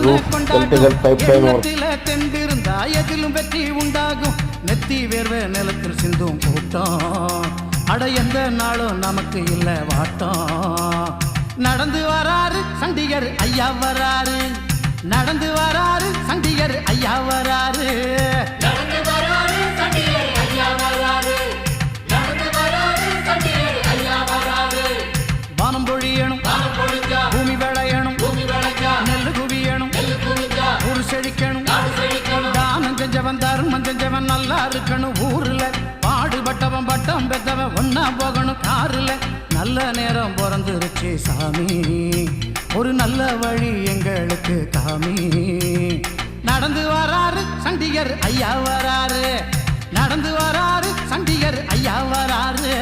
roof, vertical pipeline work. தெண்டிருந்தா எதிலும் வெற்றி உண்டாகும். நெத்தி வேர்வை நிலத்தில் சிந்தும் கூட்டம், அட எந்த நாளும் நமக்கு இல்ல வாட்டம். நடந்து வராரு சண்டிகர் ஐயா வராரு, நடந்து வராரு சண்டிகர் ஐயா வராரு, நடந்து வராரு சண்டிகர் ஐயா வராரு, நடந்து வராரு சண்டிகர் ஐயா வராரு. வானம் பொழியணும், பூமி விளையணும், நெல்லு குவியணும், ஊர் செழிக்கணும், தானம் செஞ்சவன் தர்மம் செஞ்சவன் நல்லா இருக்கணும். ஊர்ல பாடுபட்டவன் பட்டம் பெற்றவன் ஒன்னா போகணும். காருல நல்ல நேரம் பிறந்துருச்சு சாமி, ஒரு நல்ல வழி எங்களுக்கு காமி. நடந்து வராரு சண்டிகர் ஐயா வராரு, நடந்து வராரு சண்டிகர் ஐயா வராரு.